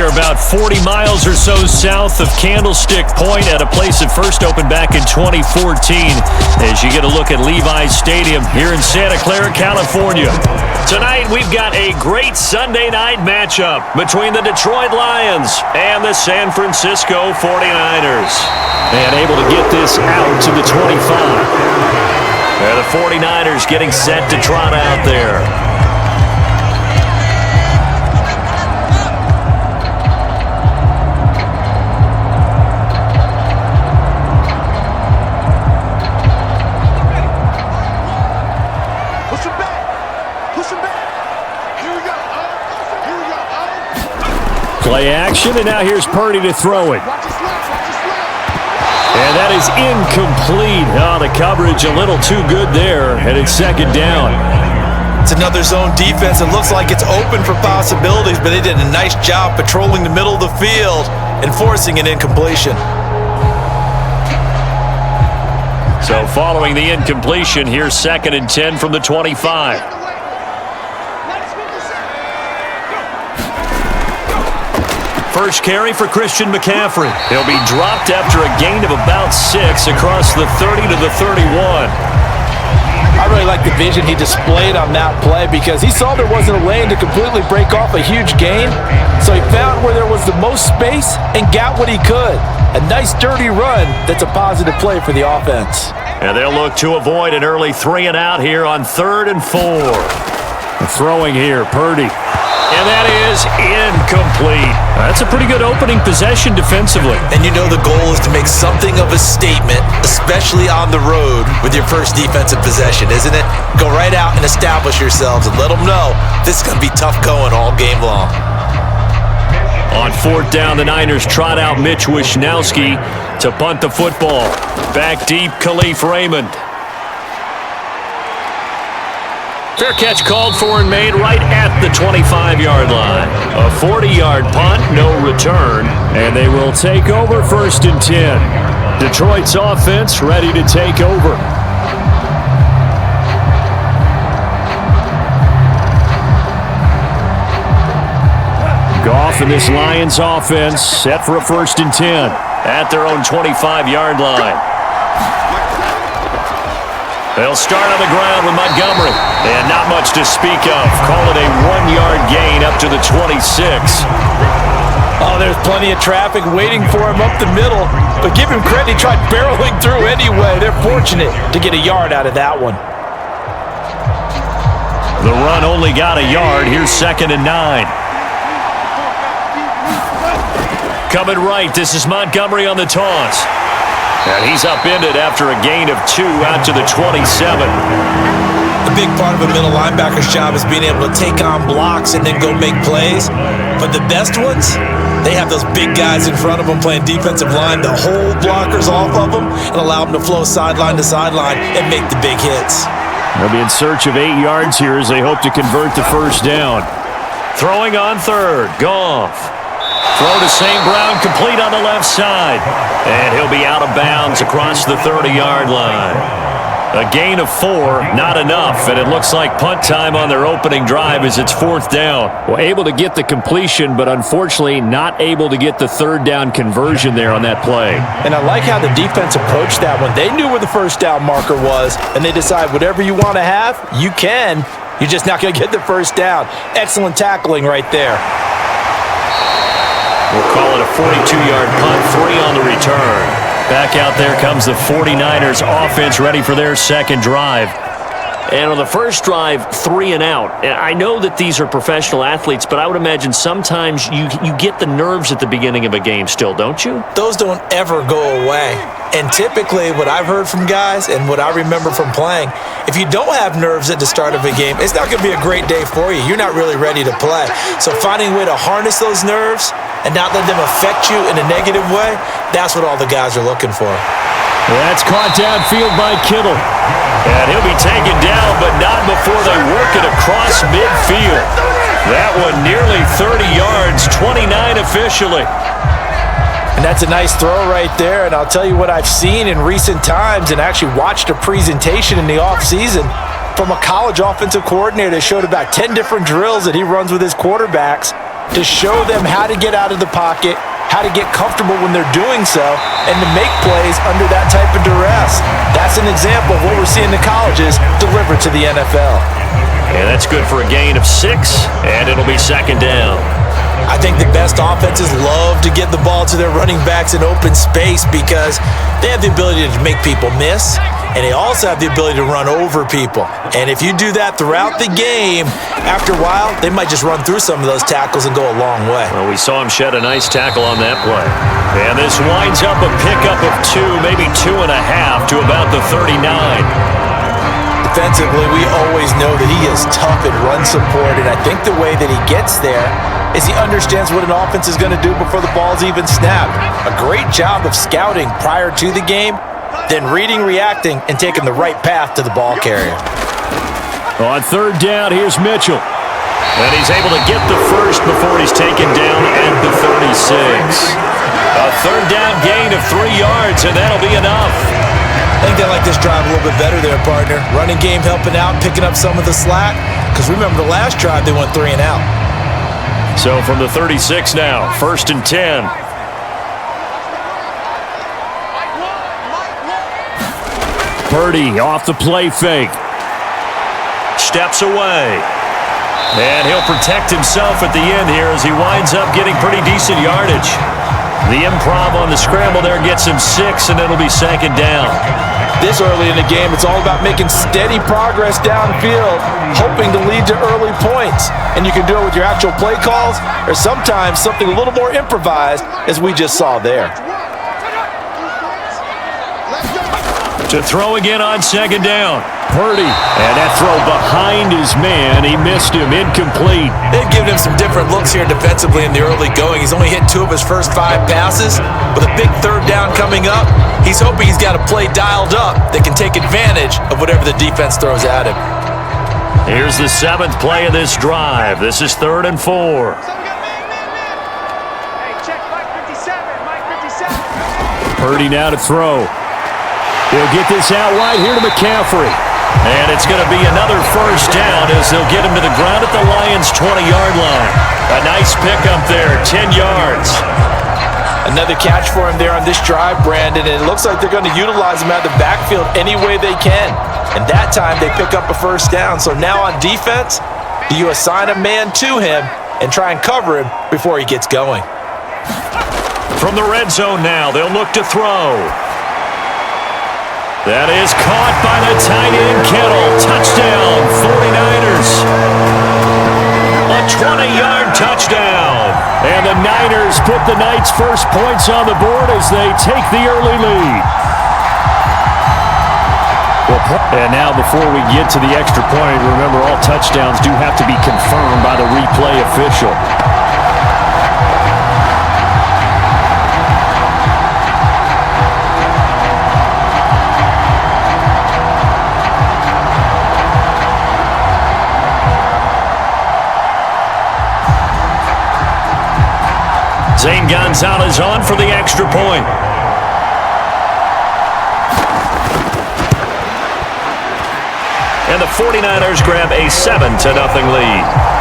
We're about 40 miles or so south of Candlestick Point at a place that first opened back in 2014 as you get a look at Levi's Stadium here in Santa Clara, California. Tonight, we've got a great Sunday night matchup between the Detroit Lions and the San Francisco 49ers. And able to get this out to the 25. And the 49ers getting set to trot out there. Play action, and now here's Purdy to throw it. And that is incomplete. Oh, the coverage a little too good there, and it's second down. It's another zone defense. It looks like it's open for possibilities, but they did a nice job patrolling the middle of the field and forcing an incompletion. So following the incompletion, here's 2nd and 10 from the 25. First carry for Christian McCaffrey. He'll be dropped after a gain of about 6 across the 30 to the 31. I really like the vision he displayed on that play because he saw there wasn't a lane to completely break off a huge gain. So he found where there was the most space and got what he could. A nice dirty run that's a positive play for the offense. And they'll look to avoid an early 3 and out here on 3rd and 4. Throwing here, Purdy. And that is incomplete. That's a pretty good opening possession defensively. And you know the goal is to make something of a statement, especially on the road with your first defensive possession, isn't it? Go right out and establish yourselves and let them know this is going to be tough going all game long. On 4th down, the Niners trot out Mitch Wishnowski to punt the football. Back deep, Khalif Raymond. Fair catch called for and made right at the 25-yard line. A 40-yard punt, no return, and they will take over 1st and 10. Detroit's offense ready to take over. Goff and this Lions offense set for a 1st and 10 at their own 25-yard line. They'll start on the ground with Montgomery. And not much to speak of. Call it a 1-yard gain up to the 26. Oh, there's plenty of traffic waiting for him up the middle. But give him credit, he tried barreling through anyway. They're fortunate to get a yard out of that one. The run only got a yard. Here's 2nd and 9. Coming right, this is Montgomery on the toss. And he's upended after a gain of 2 out to the 27. A big part of a middle linebacker's job is being able to take on blocks and then go make plays. But the best ones, they have those big guys in front of them playing defensive line to hold blockers off of them and allow them to flow sideline to sideline and make the big hits. They'll be in search of 8 yards here as they hope to convert the 1st down. Throwing on 3rd, Goff. Throw to St. Brown, complete on the left side. And he'll be out of bounds across the 30-yard line. A gain of 4, not enough, and it looks like punt time on their opening drive as it's 4th down. Well, able to get the completion, but unfortunately not able to get the 3rd down conversion there on that play. And I like how the defense approached that one. They knew where the 1st down marker was, and they decide whatever you want to have, you can. You're just not going to get the 1st down. Excellent tackling right there. We'll call it a 42-yard punt, 3 on the return. Back out there comes the 49ers offense ready for their 2nd drive. And on the first drive, 3 and out. I know that these are professional athletes, but I would imagine sometimes you get the nerves at the beginning of a game still, don't you? Those don't ever go away. And typically what I've heard from guys and what I remember from playing, if you don't have nerves at the start of a game, it's not going to be a great day for you. You're not really ready to play. So finding a way to harness those nerves and not let them affect you in a negative way, that's what all the guys are looking for. That's caught downfield by Kittle. And he'll be taken down, but not before they work it across midfield. That one nearly 30 yards, 29 officially. And that's a nice throw right there. And I'll tell you what I've seen in recent times and actually watched a presentation in the offseason from a college offensive coordinator that showed about 10 different drills that he runs with his quarterbacks. to show them how to get out of the pocket, how to get comfortable when they're doing so, and to make plays under that type of duress. That's an example of what we're seeing the colleges deliver to the NFL. And that's good for a gain of 6, and it'll be second down. I think the best offenses love to get the ball to their running backs in open space because they have the ability to make people miss, and they also have the ability to run over people. And if you do that throughout the game, after a while, they might just run through some of those tackles and go a long way. Well, we saw him shed a nice tackle on that play. And this winds up a pickup of 2, maybe 2.5 to about the 39. Defensively, we always know that he is tough in run support, and I think the way that he gets there is he understands what an offense is going to do before the ball's even snapped. A great job of scouting prior to the game, then reading, reacting, and taking the right path to the ball carrier. On third down, here's Mitchell. And he's able to get the first before he's taken down at the 36. A third down gain of 3 yards, and that'll be enough. I think they like this drive a little bit better there, partner. Running game helping out, picking up some of the slack. Because remember, the last drive, they went 3 and out. So from the 36 now, 1st and 10. Purdy off the play fake. Steps away. And he'll protect himself at the end here as he winds up getting pretty decent yardage. The improv on the scramble there gets him 6, and it'll be second down. This early in the game, it's all about making steady progress downfield, hoping to lead to early points. And you can do it with your actual play calls or sometimes something a little more improvised, as we just saw there. To throw again on second down. Purdy. And that throw behind his man. He missed him. Incomplete. They've given him some different looks here defensively in the early going. He's only hit 2 of his first 5 passes. With a big third down coming up, he's hoping he's got a play dialed up that can take advantage of whatever the defense throws at him. Here's the 7th play of this drive. This is 3rd and 4. Purdy now to throw. He'll get this out wide here to McCaffrey. And it's going to be another first down as they'll get him to the ground at the Lions' 20-yard line. A nice pickup there, 10 yards. Another catch for him there on this drive, Brandon, and it looks like they're going to utilize him out of the backfield any way they can. And that time they pick up a first down. So now on defense, do you assign a man to him and try and cover him before he gets going? From the red zone now, they'll look to throw. That is caught by the tight end, Kittle. Touchdown, 49ers. A 20-yard touchdown. And the Niners put the Knights' first points on the board as they take the early lead. And now before we get to the extra point, remember all touchdowns do have to be confirmed by the replay official. Zane Gonzalez on for the extra point. And the 49ers grab a 7-0 lead.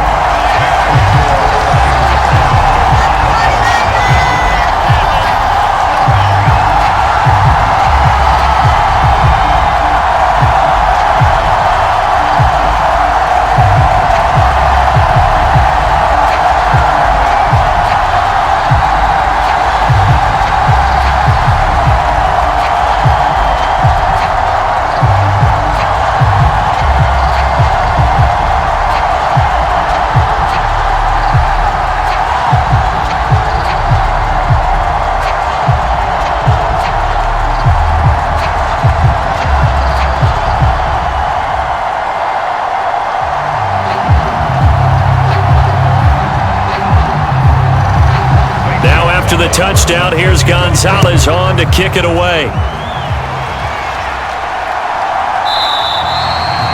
After the touchdown, here's Gonzalez on to kick it away.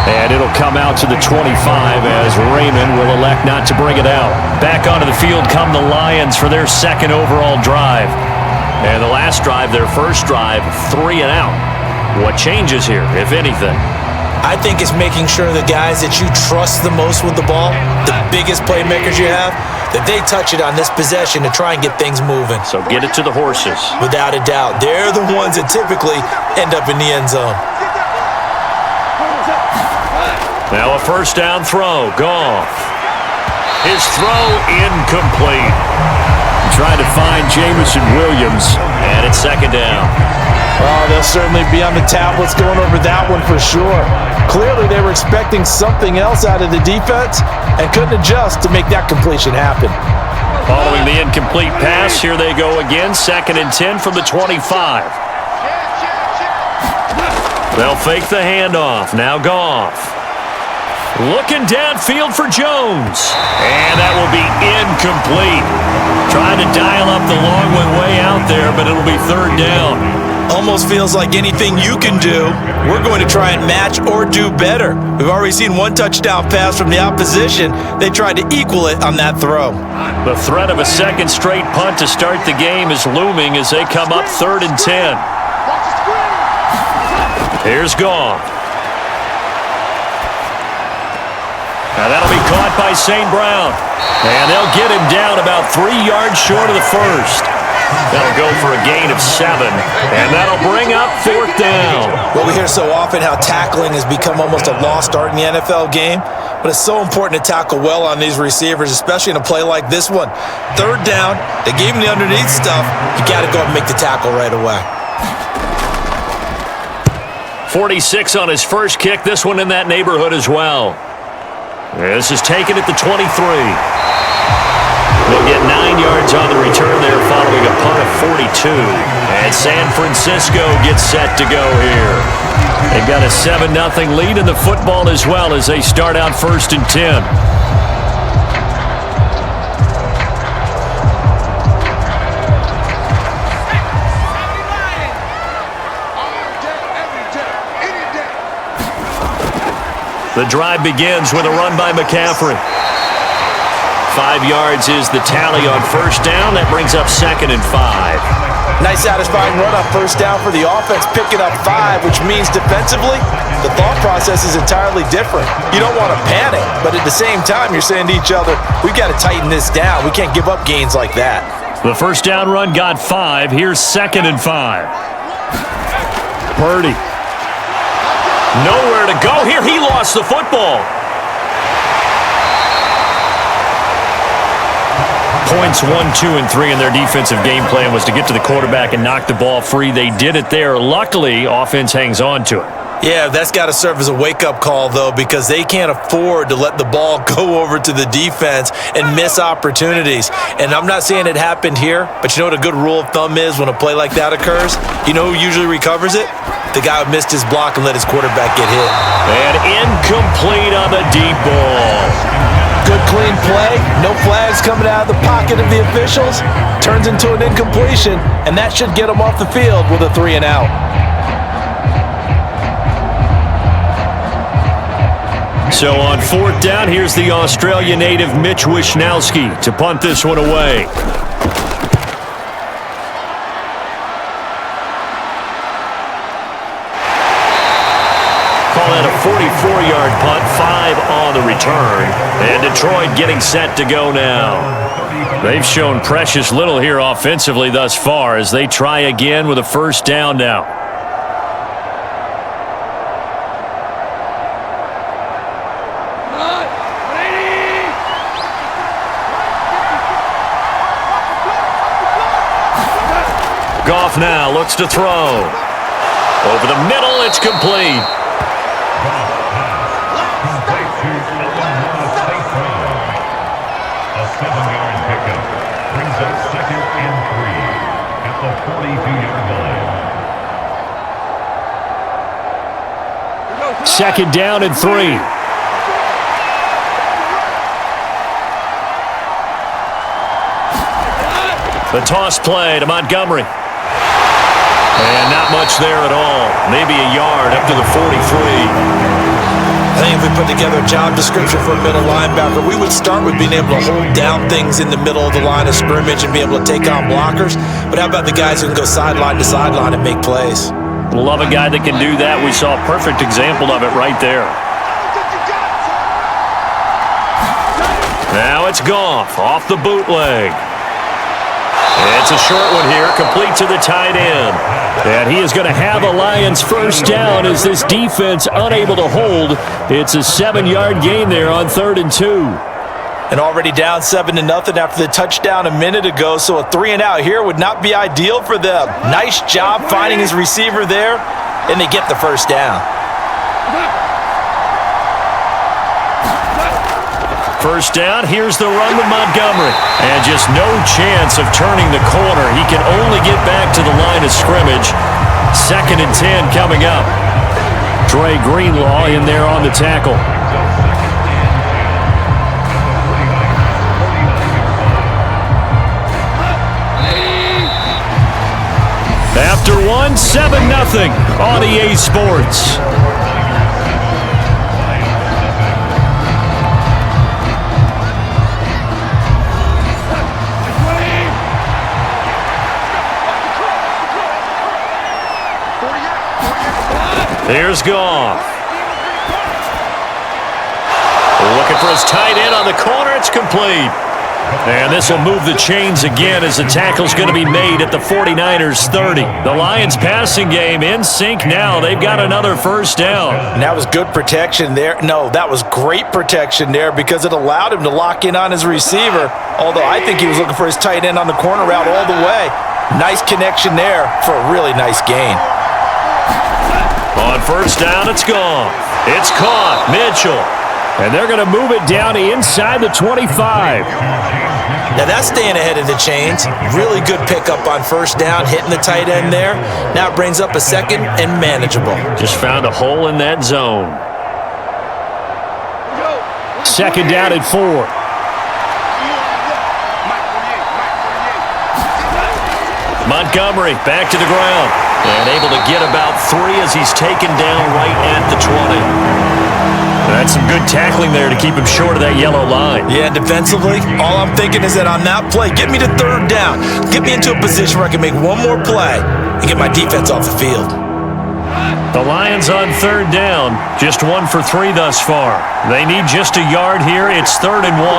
And it'll come out to the 25 as Raymond will elect not to bring it out. Back onto the field come the Lions for their second overall drive. And the last drive, their first drive, 3 and out. What changes here, if anything? I think it's making sure the guys that you trust the most with the ball, the biggest playmakers you have, that they touch it on this possession to try and get things moving. So get it to the horses. Without a doubt. They're the ones that typically end up in the end zone. Now a first down throw. Goff. His throw incomplete. Trying to find Jamison Williams, and it's second down. Oh, they'll certainly be on the tablets going over that one for sure. Clearly, they were expecting something else out of the defense and couldn't adjust to make that completion happen. Following the incomplete pass, here they go again. 2nd and 10 from the 25. They'll fake the handoff. Now Goff. Looking downfield for Jones. And that will be incomplete. Trying to dial up the long one way out there, but it'll be 3rd down. Almost feels like anything you can do, we're going to try and match or do better. We've already seen one touchdown pass from the opposition. They tried to equal it on that throw. The threat of a second straight punt to start the game is looming as they come up 3rd and 10. Here's Goff. Now that'll be caught by St. Brown. And they'll get him down about 3 yards short of the first. That'll go for a gain of 7. And that'll bring up 4th down. Well, we hear so often how tackling has become almost a lost art in the NFL game. But it's so important to tackle well on these receivers, especially in a play like this one. 3rd down, they gave him the underneath stuff. You got to go and make the tackle right away. 46 on his first kick. This one in that neighborhood as well. This is taken at the 23. They'll get 9 yards on the return there following a punt of 42. And San Francisco gets set to go here. They've got a 7-0 lead in the football as well as they start out 1st and 10. The drive begins with a run by McCaffrey. 5 yards is the tally on first down. That brings up 2nd and 5. Nice satisfying run on first down for the offense, picking up 5, which means defensively, the thought process is entirely different. You don't want to panic, but at the same time, you're saying to each other, we've got to tighten this down. We can't give up gains like that. The first down run got 5. Here's 2nd and 5. Purdy. Nowhere to go here. He lost the football. Points 1, 2, and 3 in their defensive game plan was to get to the quarterback and knock the ball free. They did it there. Luckily, offense hangs on to it. Yeah, that's got to serve as a wake-up call, though, because they can't afford to let the ball go over to the defense and miss opportunities. And I'm not saying it happened here, but you know what a good rule of thumb is when a play like that occurs? You know who usually recovers it? The guy who missed his block and let his quarterback get hit. And incomplete on the deep ball. Good clean play, no flags coming out of the pocket of the officials. Turns into an incompletion, and that should get them off the field with a 3 and out. So on 4th down, here's the Australia native Mitch Wishnowsky to punt this one away. Call that a 44-yard punt, 5 on the return. And Detroit getting set to go now. They've shown precious little here offensively thus far as they try again with a first down now. Goff now looks to throw. Over the middle, it's complete. A 7-yard pickup brings up 2nd and 3 at the 42-yard line. 2nd down and 3. The toss play to Montgomery. And not much there at all. Maybe a yard up to the 43. I think if we put together a job description for a middle linebacker, we would start with being able to hold down things in the middle of the line of scrimmage and be able to take on blockers. But how about the guys who can go sideline to sideline and make plays? Love a guy that can do that. We saw a perfect example of it right there. Now it's Goff off the bootleg. It's a short one here, complete to the tight end. And he is going to have a Lions first down as this defense unable to hold. It's a 7-yard gain there on 3rd and 2. And already down 7-0 after the touchdown a minute ago, so a 3-and-out here would not be ideal for them. Nice job finding his receiver there, and they get the first down. First down, here's the run with Montgomery. And just no chance of turning the corner. He can only get back to the line of scrimmage. 2nd and 10 coming up. Dre Greenlaw in there on the tackle. After one, 7-0 on EA Sports. Here's Goff. Looking for his tight end on the corner. It's complete. And this will move the chains again as the tackle's going to be made at the 49ers 30. The Lions passing game in sync now. They've got another first down. And that was good protection there. No, that was great protection there because it allowed him to lock in on his receiver. Although I think he was looking for his tight end on the corner route all the way. Nice connection there for a really nice gain. On first down, it's gone. It's caught. Mitchell. And they're going to move it down inside the 25. Now that's staying ahead of the chains. Really good pickup on first down, hitting the tight end there. Now it brings up a 2nd and manageable. Just found a hole in that zone. 2nd down at 4. Montgomery back to the ground. And able to get about 3 as he's taken down right at the 20. That's some good tackling there to keep him short of that yellow line. Yeah, defensively, all I'm thinking is that on that play, get me to 3rd down. Get me into a position where I can make one more play and get my defense off the field. The Lions on 3rd down, just 1 for 3 thus far. They need just a yard here. It's 3rd and 1.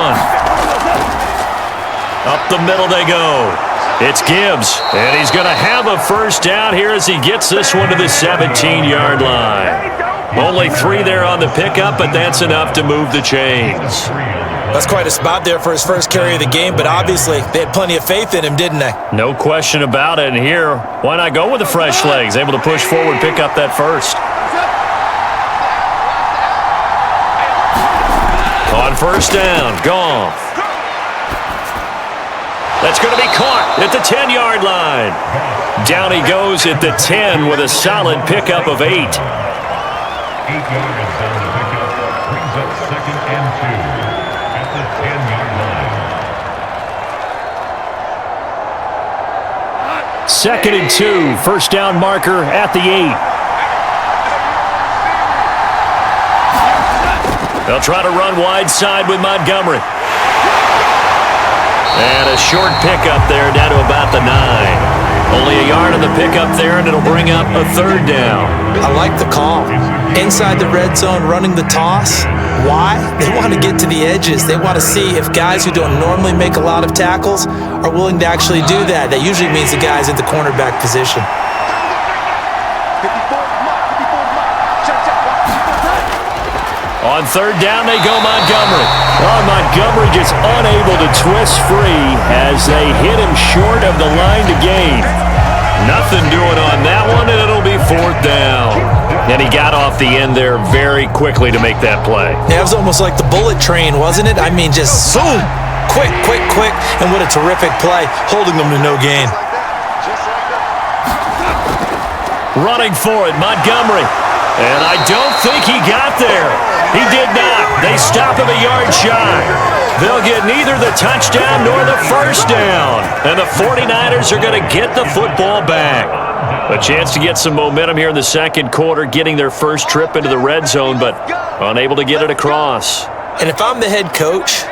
Up the middle they go. It's Gibbs, and he's going to have a first down here as he gets this one to the 17-yard line. Only 3 there on the pickup, but that's enough to move the chains. That's quite a spot there for his first carry of the game, but obviously they had plenty of faith in him, didn't they? No question about it. And here, why not go with the fresh legs? Able to push forward, pick up that first. On first down, Goff. That's going to be caught at the 10-yard line. Down he goes at the 10 with a solid pickup of 8. 8 yards on the pickup. Brings up 2nd and 2 at the 10-yard line. 2nd and 2. First down marker at the 8. They'll try to run wide side with Montgomery. And a short pickup there down to about the 9. Only a yard on the pickup there, and it'll bring up a 3rd down. I like the call. Inside the red zone, running the toss. Why? They want to get to the edges. They want to see if guys who don't normally make a lot of tackles are willing to actually do that. That usually means the guys at the cornerback position. On 3rd down, they go Montgomery. Oh, Montgomery just unable to twist free as they hit him short of the line to gain. Nothing doing on that one, and it'll be 4th down. And he got off the end there very quickly to make that play. Yeah, it was almost like the bullet train, wasn't it? I mean, just zoom. Quick, quick, quick. And what a terrific play, holding them to no gain. Running for it, Montgomery. And I don't think he got there. He did not. They stop him a yard shy. They'll get neither the touchdown nor the first down. And the 49ers are going to get the football back. A chance to get some momentum here in the second quarter, getting their first trip into the red zone, but unable to get it across. And if I'm the head coach,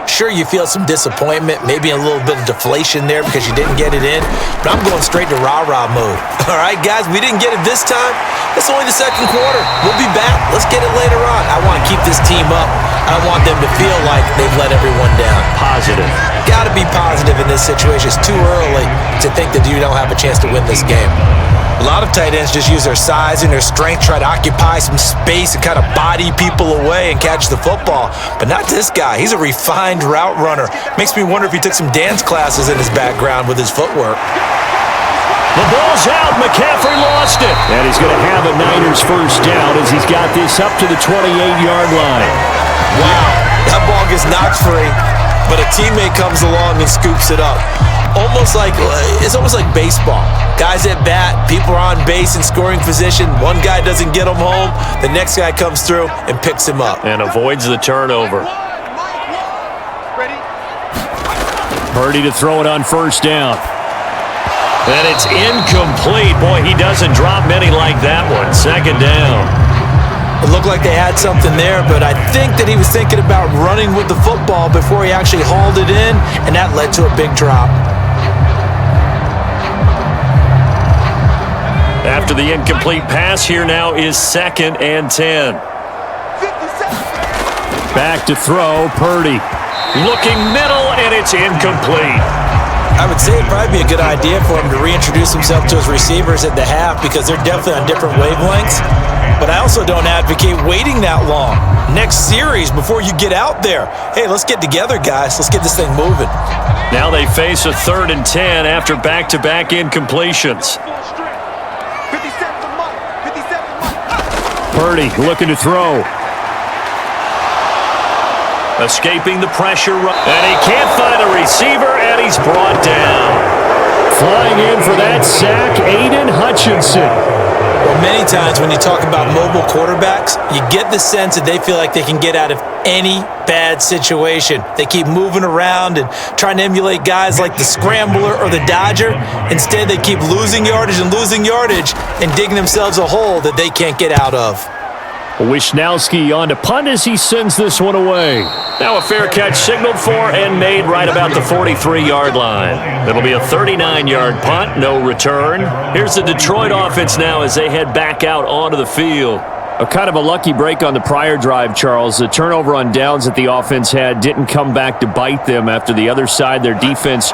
Sure, you feel some disappointment, maybe a little bit of deflation there because you didn't get it in, but I'm going straight to rah-rah mode. All right, guys, we didn't get it this time. It's only the second quarter. We'll be back. Let's get it later on. I want to keep this team up. I want them to feel like they've let everyone down. Positive. Got to be positive in this situation. It's too early to think that you don't have a chance to win this game. A lot of tight ends just use their size and their strength, try to occupy some space and kind of body people away and catch the football. But not this guy. He's a refined route runner. Makes me wonder if he took some dance classes in his background with his footwork. The ball's out. McCaffrey lost it. And he's going to have a Niners first down as he's got this up to the 28-yard line. Wow, that ball gets knocked free, but a teammate comes along and scoops it up. It's almost like baseball. Guys at bat, people are on base in scoring position. One guy doesn't get him home. The next guy comes through and picks him up. And avoids the turnover. Purdy to throw it on first down. And it's incomplete. Boy, he doesn't drop many like that one. Second down. It looked like they had something there, but I think that he was thinking about running with the football before he actually hauled it in, and that led to a big drop. After the incomplete pass, here now is 2nd and 10. Back to throw, Purdy. Looking middle, and it's incomplete. I would say it'd probably be a good idea for him to reintroduce himself to his receivers at the half because they're definitely on different wavelengths. But I also don't advocate waiting that long. Next series before you get out there. Hey, let's get together, guys. Let's get this thing moving. Now they face a 3rd and 10 after back-to-back incompletions. Purdy looking to throw. Escaping the pressure. And he can't find a receiver, and he's brought down. Flying in for that sack, Aiden Hutchinson. Well, many times when you talk about mobile quarterbacks, you get the sense that they feel like they can get out of any bad situation. They keep moving around and trying to emulate guys like the Scrambler or the Dodger. Instead, they keep losing yardage and digging themselves a hole that they can't get out of. Wisnowski on to punt as he sends this one away. Now a fair catch signaled for and made right about the 43-yard line. It'll be a 39-yard punt, no return. Here's the Detroit offense now as they head back out onto the field. A kind of a lucky break on the prior drive, Charles. The turnover on downs that the offense had didn't come back to bite them after the other side. Their defense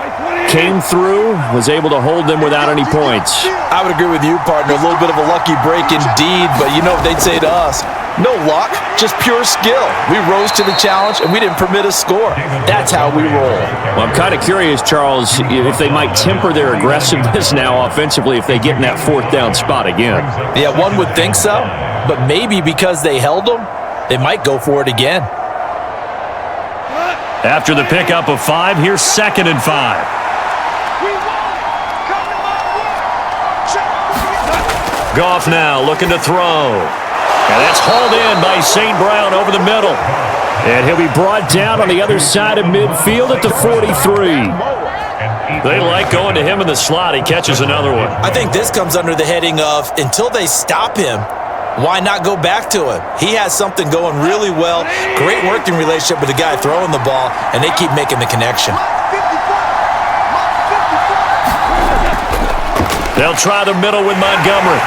came through, was able to hold them without any points. I would agree with you, partner. A little bit of a lucky break indeed, but you know what they'd say to us? No luck, just pure skill. We rose to the challenge, and we didn't permit a score. That's how we roll. Well, I'm kind of curious, Charles, if they might temper their aggressiveness now offensively if they get in that 4th down spot again. Yeah, one would think so, but maybe because they held them, they might go for it again. After the pickup of 5, here's 2nd and 5. Goff now looking to throw. And that's hauled in by St. Brown over the middle. And he'll be brought down on the other side of midfield at the 43. They like going to him in the slot. He catches another one. I think this comes under the heading of until they stop him, why not go back to him? He has something going really well. Great working relationship with the guy throwing the ball, and they keep making the connection. They'll try the middle with Montgomery.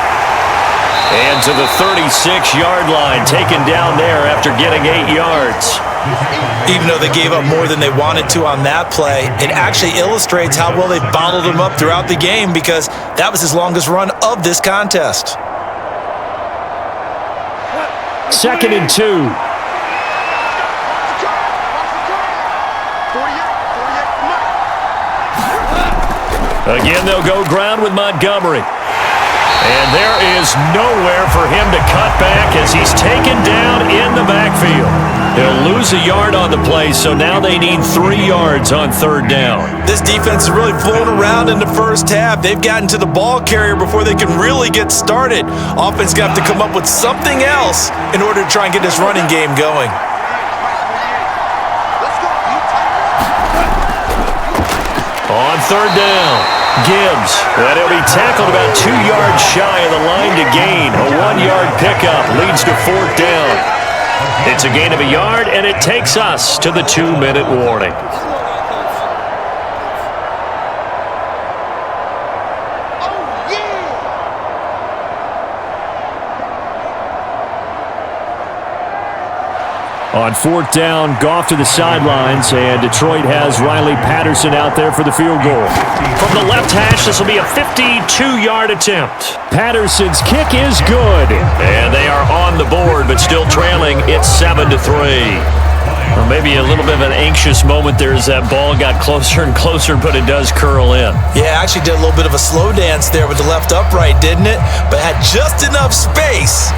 And to the 36-yard line, taken down there after getting 8 yards. Even though they gave up more than they wanted to on that play, it actually illustrates how well they bottled him up throughout the game because that was his longest run of this contest. 2nd and 2. Again, they'll go ground with Montgomery. And there is nowhere for him to cut back as he's taken down in the backfield. He'll lose a yard on the play, so now they need 3 yards on 3rd down. This defense is really flown around in the first half. They've gotten to the ball carrier before they can really get started. Offense got to come up with something else in order to try and get this running game going. On 3rd down. Gibbs, and he'll be tackled about 2 yards shy of the line to gain. A 1-yard pickup leads to 4th down. It's a gain of a yard, and it takes us to the 2-minute warning. On 4th down, Goff to the sidelines, and Detroit has Riley Patterson out there for the field goal. From the left hash, this will be a 52-yard attempt. Patterson's kick is good. And they are on the board, but still trailing. It's 7-3. Well, maybe a little bit of an anxious moment there as that ball got closer and closer, but it does curl in. Yeah, actually did a little bit of a slow dance there with the left upright, didn't it? But had just enough space,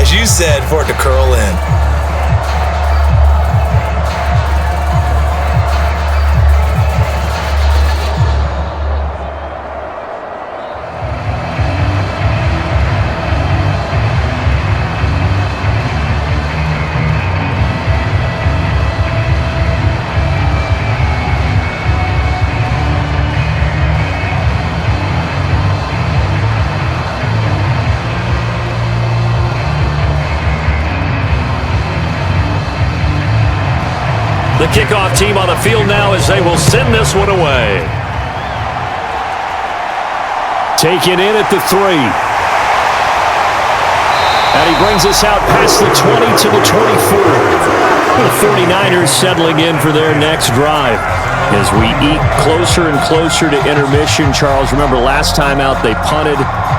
as you said, for it to curl in. The kickoff team on the field now as they will send this one away. Taken in at the 3. And he brings us out past the 20 to the 24. The 49ers settling in for their next drive. As we eat closer and closer to intermission, Charles, remember last time out they punted.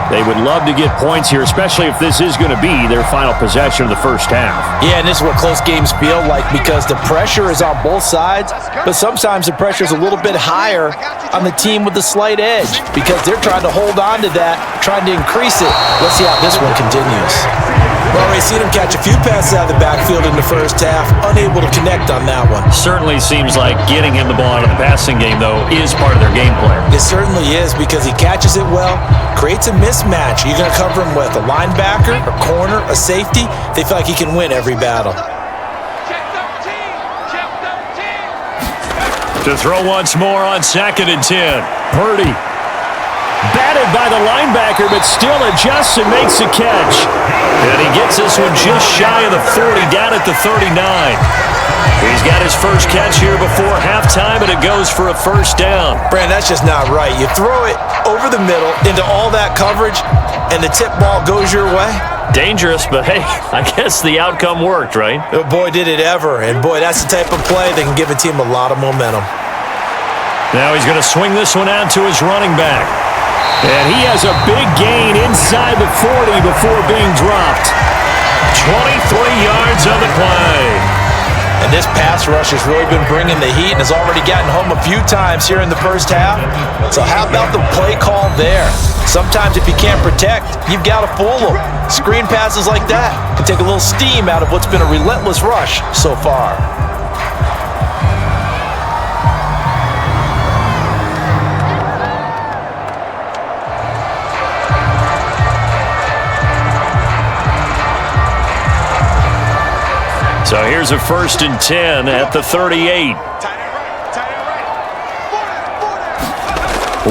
They would love to get points here, especially if this is going to be their final possession of the first half. Yeah, and this is what close games feel like because the pressure is on both sides, but sometimes the pressure is a little bit higher on the team with the slight edge because they're trying to hold on to that, trying to increase it. Let's see how this one continues. Well, we've seen him catch a few passes out of the backfield in the first half, unable to connect on that one. Certainly seems like getting him the ball out of the passing game, though, is part of their game plan. It certainly is because he catches it well, creates a mismatch. You're going to cover him with a linebacker, a corner, a safety. They feel like he can win every battle. To throw once more on 2nd and 10. Purdy. Batted by the linebacker, but still adjusts and makes a catch. And he gets this one just shy of the 40, down at the 39. He's got his first catch here before halftime, and it goes for a first down. Brand, that's just not right. You throw it over the middle into all that coverage, and the tip ball goes your way. Dangerous, but hey, I guess the outcome worked, right? Oh, boy, did it ever. And boy, that's the type of play that can give a team a lot of momentum. Now he's going to swing this one out to his running back. And he has a big gain inside the 40 before being dropped. 23 yards on the play. And this pass rush has really been bringing the heat and has already gotten home a few times here in the first half. So how about the play call there? Sometimes if you can't protect, you've got to fool them. Screen passes like that can take a little steam out of what's been a relentless rush so far. So here's a 1st and 10 at the 38.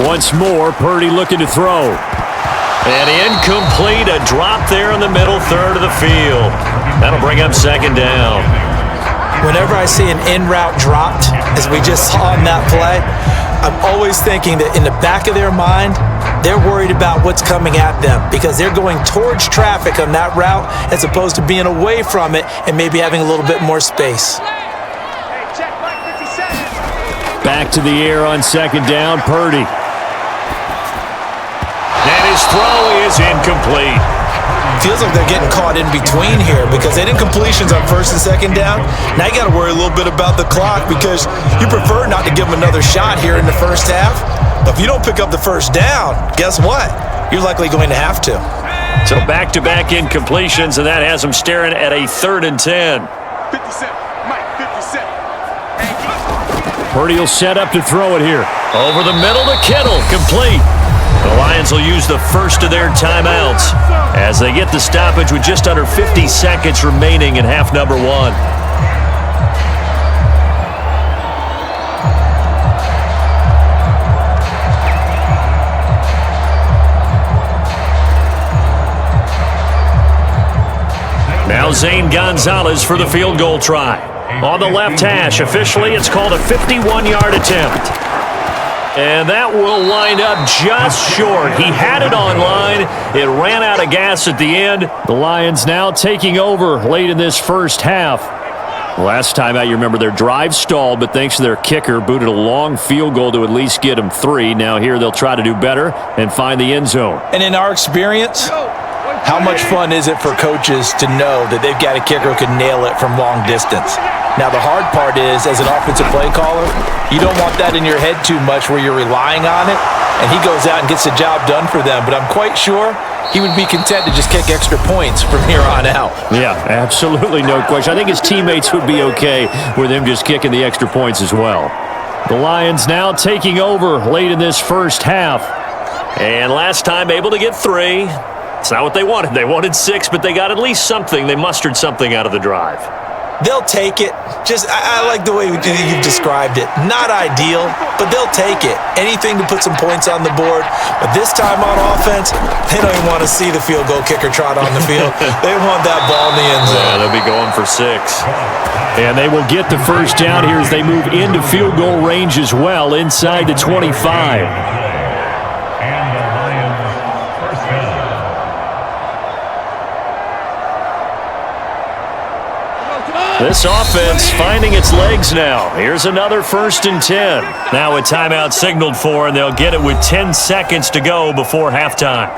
Once more, Purdy looking to throw. And incomplete, a drop there in the middle third of the field. That'll bring up 2nd down. Whenever I see an in-route dropped, as we just saw in that play, I'm always thinking that in the back of their mind, they're worried about what's coming at them because they're going towards traffic on that route as opposed to being away from it and maybe having a little bit more space. Back to the air on 2nd down, Purdy. And his throw is incomplete. Feels like they're getting caught in between here because they didn't completions on 1st and 2nd down. Now you got to worry a little bit about the clock because you prefer not to give them another shot here in the first half. But if you don't pick up the first down, guess what? You're likely going to have to. So back-to-back incompletions, and that has them staring at a 3rd and 10. 57, Mike, 57. Purdy will set up to throw it here. Over the middle to Kittle, complete. The Lions will use the first of their timeouts as they get the stoppage with just under 50 seconds remaining in half number 1. Now now Zane Gonzalez for the field goal try. On the left hash, officially it's called a 51-yard attempt. And that will wind up just short. He had it on line. It ran out of gas at the end. The Lions now taking over late in this first half. Last time out, you remember their drive stalled, but thanks to their kicker, booted a long field goal to at least get them 3. Now here they'll try to do better and find the end zone. And in our experience, how much fun is it for coaches to know that they've got a kicker who can nail it from long distance? Now, the hard part is, as an offensive play caller, you don't want that in your head too much where you're relying on it, and he goes out and gets the job done for them. But I'm quite sure he would be content to just kick extra points from here on out. Yeah, absolutely no question. I think his teammates would be okay with him just kicking the extra points as well. The Lions now taking over late in this first half. And last time able to get 3. It's not what they wanted. They wanted 6, but they got at least something. They mustered something out of the drive. They'll take it. I like the way you've described it. Not ideal, but they'll take it. Anything to put some points on the board. But this time on offense, they don't even want to see the field goal kicker trot on the field. They want that ball in the end zone. Yeah, they'll be going for 6. And they will get the first down here as they move into field goal range as well, inside the 25. This offense finding its legs now. Here's another 1st and 10. Now a timeout signaled for, and they'll get it with 10 seconds to go before halftime.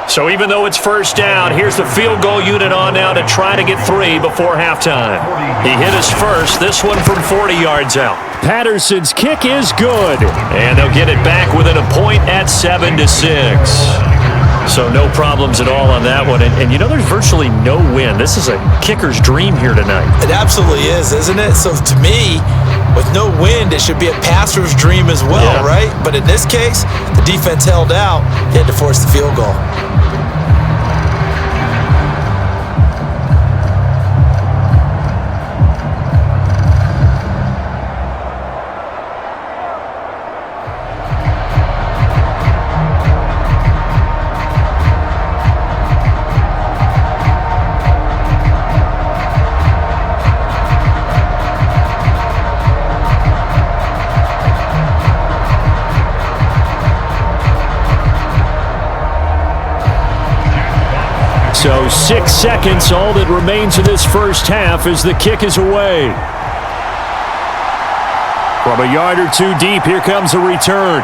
So even though it's first down, here's the field goal unit on now to try to get 3 before halftime. He hit his first, this one from 40 yards out. Patterson's kick is good. And they'll get it back within a point at 7-6. So no problems at all on that one. And you know there's virtually no wind. This is a kicker's dream here tonight. It absolutely is, isn't it? So to me, with no wind, it should be a passer's dream as well, right? But in this case, the defense held out. They had to force the field goal. So 6 seconds, all that remains of this first half as the kick is away. From a yard or 2 deep, here comes a return.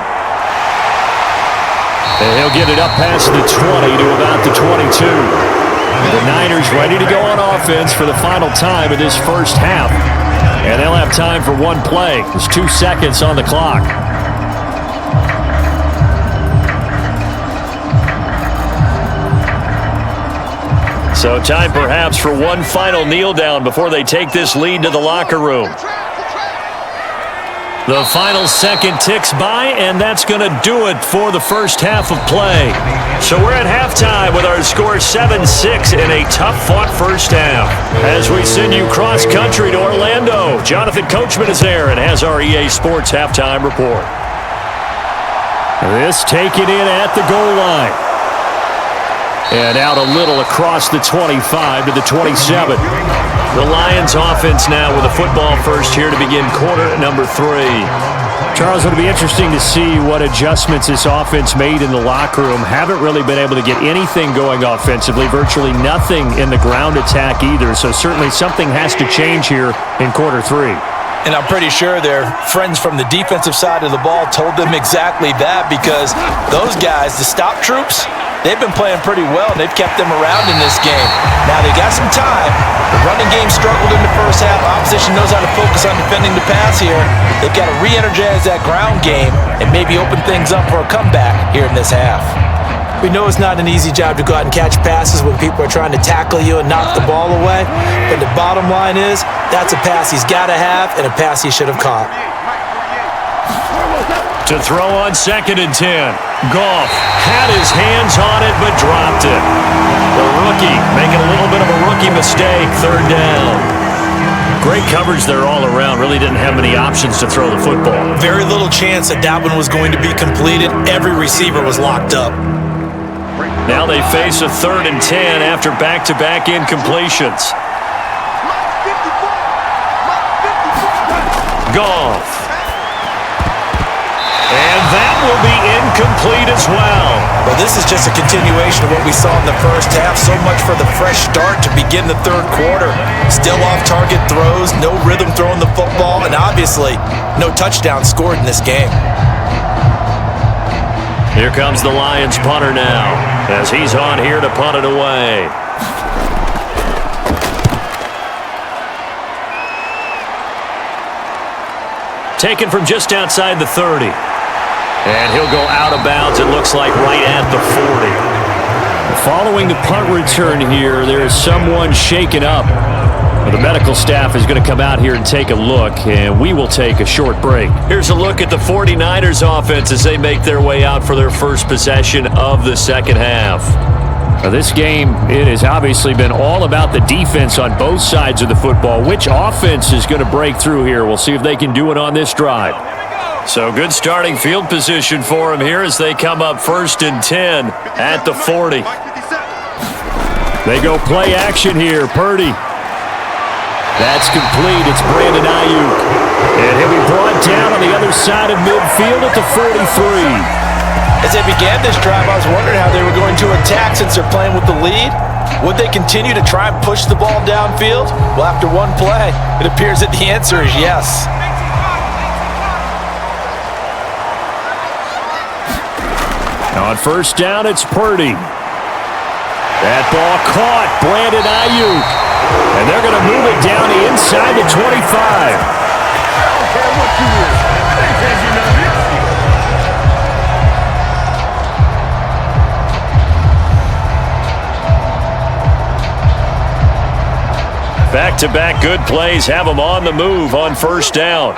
And he'll get it up past the 20 to about the 22. The Niners ready to go on offense for the final time of this first half. And they'll have time for one play. There's 2 seconds on the clock. So time perhaps for one final kneel down before they take this lead to the locker room. The final second ticks by, and that's going to do it for the first half of play. So we're at halftime with our score 7-6 in a tough-fought first half. As we send you cross-country to Orlando, Jonathan Coachman is there and has our EA Sports halftime report. This taken in at the goal line. And out a little across the 25 to the 27. The Lions offense now with a football first here to begin quarter number 3. Charles, it'll be interesting to see what adjustments this offense made in the locker room. Haven't really been able to get anything going offensively, virtually nothing in the ground attack either. So certainly something has to change here in quarter 3. And I'm pretty sure their friends from the defensive side of the ball told them exactly that, because those guys, the stop troops, they've been playing pretty well, and they've kept them around in this game. Now, they got some time. The running game struggled in the first half. Opposition knows how to focus on defending the pass here. They've got to re-energize that ground game and maybe open things up for a comeback here in this half. We know it's not an easy job to go out and catch passes when people are trying to tackle you and knock the ball away. But the bottom line is, that's a pass he's got to have and a pass he should have caught. To throw on 2nd and 10. Goff had his hands on it but dropped it. The rookie making a little bit of a rookie mistake, 3rd down. Great coverage there all around. Really didn't have many options to throw the football. Very little chance that one was going to be completed. Every receiver was locked up. Now they face a 3rd and 10 after back-to-back incompletions. Goff. And that will be incomplete as well. Well, this is just a continuation of what we saw in the first half. So much for the fresh start to begin the third quarter. Still off-target throws, no rhythm throwing the football, and obviously no touchdown scored in this game. Here comes the Lions punter now as he's on here to punt it away. Taken from just outside the 30. And he'll go out of bounds, it looks like, right at the 40. Following the punt return here, there is someone shaken up. Well, the medical staff is going to come out here and take a look, and we will take a short break. Here's a look at the 49ers offense as they make their way out for their first possession of the second half. Now, this game, it has obviously been all about the defense on both sides of the football. Which offense is going to break through here? We'll see if they can do it on this drive. So good starting field position for them here as they come up 1st and 10 at the 40. They go play action here. Purdy. That's complete. It's Brandon Ayuk. And he'll be brought down on the other side of midfield at the 43. As they began this drive, I was wondering how they were going to attack since they're playing with the lead. Would they continue to try and push the ball downfield? Well, after one play, it appears that the answer is yes. On 1st down, it's Purdy. That ball caught. Brandon Ayuk. And they're going to move it down the inside the 25. Back-to-back good plays have them on the move on 1st down.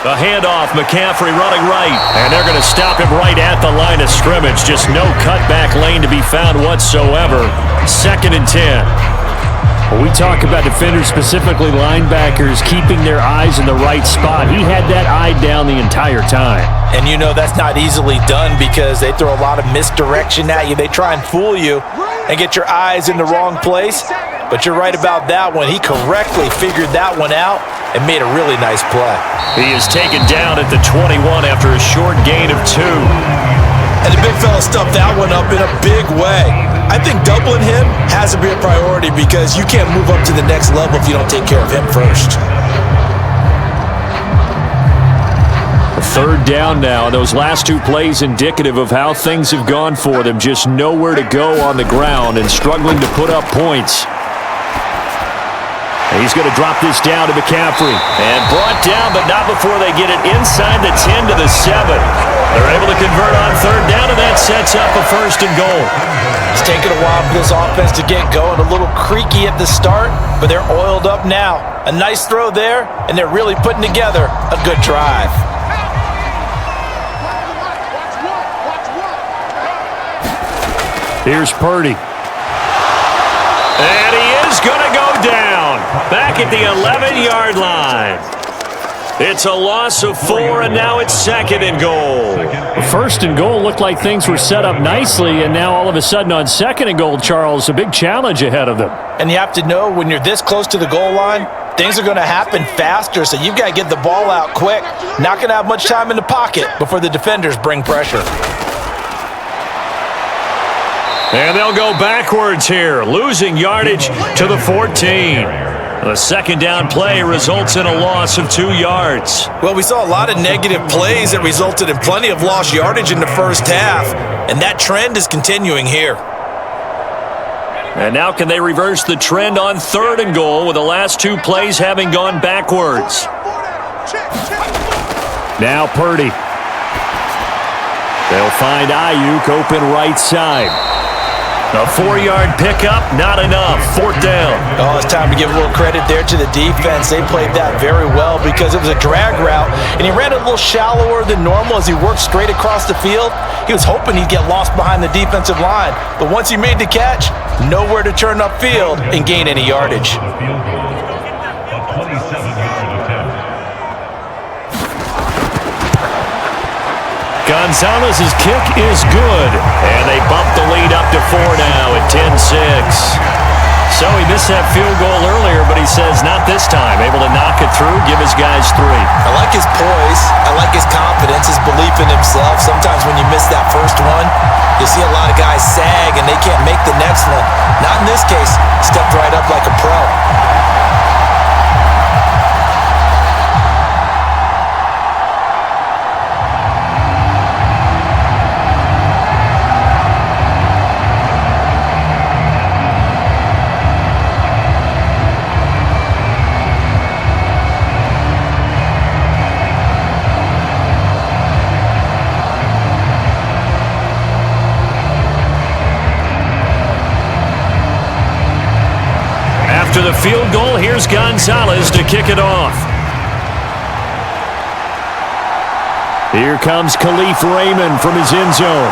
The handoff, McCaffrey running right. And they're going to stop him right at the line of scrimmage. Just no cutback lane to be found whatsoever. 2nd and 10. When we talk about defenders, specifically linebackers, keeping their eyes in the right spot, he had that eye down the entire time. And you know that's not easily done because they throw a lot of misdirection at you. They try and fool you and get your eyes in the wrong place. But you're right about that one. He correctly figured that one out and made a really nice play. He is taken down at the 21 after a short gain of 2. And the big fella stuffed that one up in a big way. I think doubling him has to be a priority because you can't move up to the next level if you don't take care of him first. 3rd down now. Those last 2 plays indicative of how things have gone for them. Just nowhere to go on the ground and struggling to put up points. And he's going to drop this down to McCaffrey. And brought down, but not before they get it inside the 10 to the 7. They're able to convert on 3rd down, and that sets up a 1st and goal. It's taken a while for this offense to get going. A little creaky at the start, but they're oiled up now. A nice throw there, and they're really putting together a good drive. Here's Purdy. And he is going to go down. Back at the 11-yard line. It's a loss of 4, and now it's 2nd and goal. 1st and goal looked like things were set up nicely, and now all of a sudden on 2nd and goal, Charles, a big challenge ahead of them. And you have to know when you're this close to the goal line, things are going to happen faster, so you've got to get the ball out quick. Not going to have much time in the pocket before the defenders bring pressure. And they'll go backwards here, losing yardage to the 14. The 2nd down play results in a loss of 2 yards. Well, we saw a lot of negative plays that resulted in plenty of lost yardage in the first half, and that trend is continuing here. And now can they reverse the trend on 3rd and goal with the last 2 plays having gone backwards? Now Purdy. They'll find Ayuk open right side. A 4-yard pickup, not enough. 4th down. Oh, it's time to give a little credit there to the defense. They played that very well because it was a drag route, and he ran a little shallower than normal as he worked straight across the field. He was hoping he'd get lost behind the defensive line, but once he made the catch, nowhere to turn upfield and gain any yardage. A field goal. A 27-yard attempt. Gonzalez's kick is good, and they bump the lead up to 4 now at 10-6. So he missed that field goal earlier, but he says not this time. Able to knock it through, give his guys 3. I like his poise. I like his confidence, his belief in himself. Sometimes when you miss that first one, you see a lot of guys sag and they can't make the next one. Not in this case. Stepped right up like a pro. After the field goal, here's Gonzalez to kick it off. Here comes Khalif Raymond from his end zone.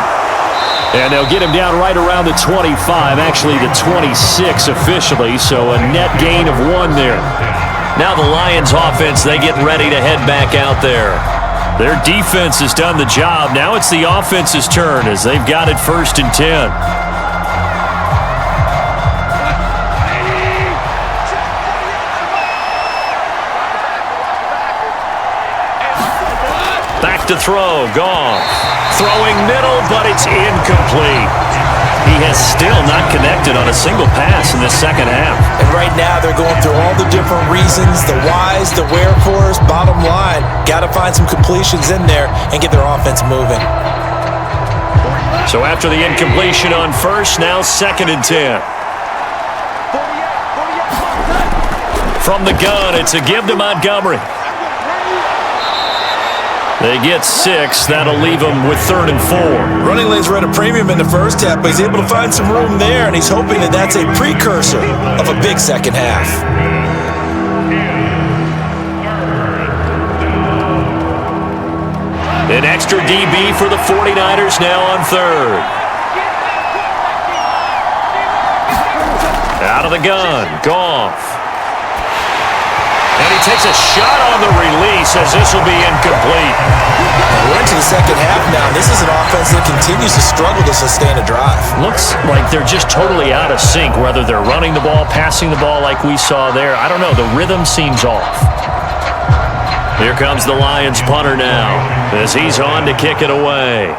And they'll get him down right around the 25, actually the 26 officially, so a net gain of 1 there. Now the Lions offense, they get ready to head back out there. Their defense has done the job. Now it's the offense's turn as they've got it 1st and 10. Back to throw, Goff. Throwing middle, but it's incomplete. He has still not connected on a single pass in the second half. And right now they're going through all the different reasons, the whys, the wherefores. Bottom line, got to find some completions in there and get their offense moving. So after the incompletion on 1st, now 2nd and 10. From the gun, it's a give to Montgomery. They get 6. That'll leave them with 3rd and 4. Running lanes were at a premium in the first half, but he's able to find some room there, and he's hoping that that's a precursor of a big second half. An extra DB for the 49ers now on 3rd. Out of the gun, Goff. And he takes a shot on the release as this will be incomplete. We're into the second half now. This is an offense that continues to struggle to sustain a drive. Looks like they're just totally out of sync, whether they're running the ball, passing the ball like we saw there. I don't know. The rhythm seems off. Here comes the Lions punter now as he's on to kick it away.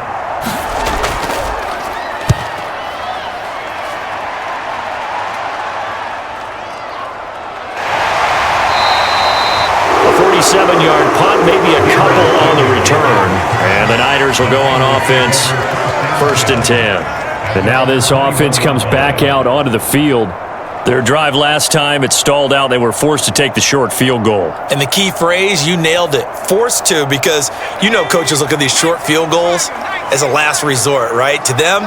A 47-yard punt, maybe a couple on the return. And the Niners will go on offense, 1st and 10. And now this offense comes back out onto the field. Their drive last time, it stalled out. They were forced to take the short field goal. And the key phrase, you nailed it, forced to, because you know coaches look at these short field goals as a last resort, right? To them,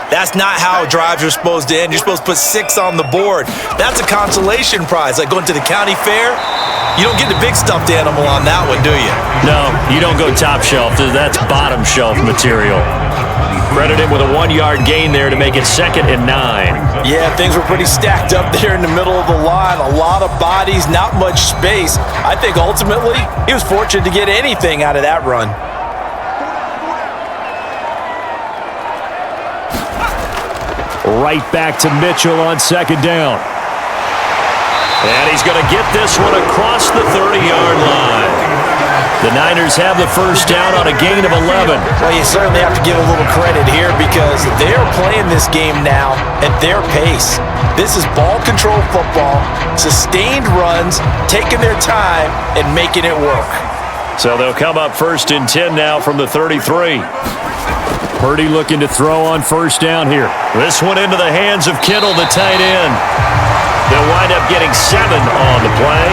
that's not how drives are supposed to end. You're supposed to put 6 on the board. That's a consolation prize, like going to the county fair. You don't get the big stuffed animal on that one, do you? No, you don't go top shelf. That's bottom shelf material. Credit him with a 1-yard gain there to make it 2nd and 9. Yeah, things were pretty stacked up there in the middle of the line. A lot of bodies, not much space. I think ultimately he was fortunate to get anything out of that run. Right back to Mitchell on 2nd down. And he's going to get this one across the 30-yard line. The Niners have the 1st down on a gain of 11. Well, you certainly have to give a little credit here because they're playing this game now at their pace. This is ball control football, sustained runs, taking their time and making it work. So they'll come up 1st and 10 now from the 33. Purdy looking to throw on 1st down here. This one into the hands of Kittle, the tight end. They'll wind up getting 7 on the play,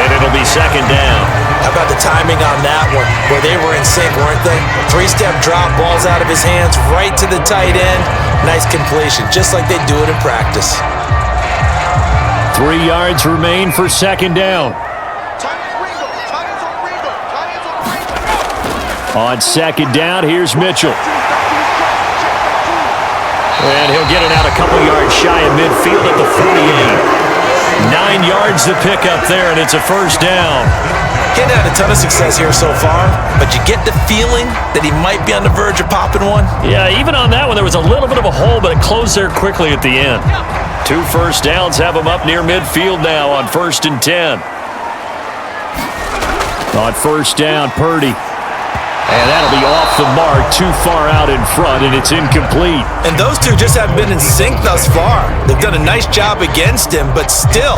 and it'll be 2nd down. How about the timing on that one, where they were in sync, weren't they? Three-step drop, balls out of his hands, right to the tight end. Nice completion, just like they do it in practice. 3 yards remain for second down. On second down, here's Mitchell. And he'll get it out a couple yards shy of midfield at the 48. 9 yards to pick up there, and it's a first down. He hadn't had a ton of success here so far, but you get the feeling that he might be on the verge of popping one. Yeah, even on that one, there was a little bit of a hole, but it closed there quickly at the end. 2 first downs have him up near midfield now on 1st and 10. On first down, Purdy. And that'll be off the mark, too far out in front, and it's incomplete. And those two just haven't been in sync thus far. They've done a nice job against him, but still,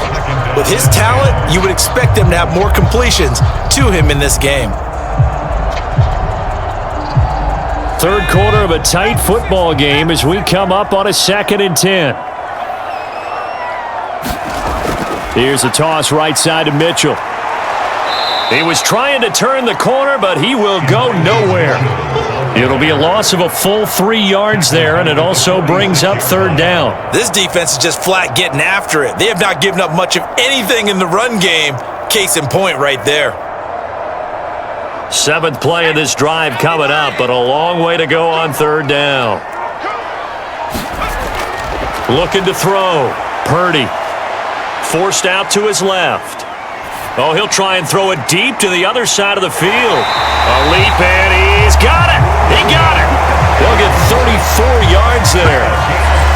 with his talent, you would expect him to have more completions to him in this game. Third quarter of a tight football game as we come up on a 2nd and 10. Here's a toss right side to Mitchell. He was trying to turn the corner, but he will go nowhere. It'll be a loss of a full 3 yards there, and it also brings up third down. This defense is just flat getting after it. They have not given up much of anything in the run game. Case in point right there. 7th play of this drive coming up, but a long way to go on third down. Looking to throw. Purdy. Forced out to his left. Oh, he'll try and throw it deep to the other side of the field. A leap, and he's got it. He got it. They'll get 34 yards there.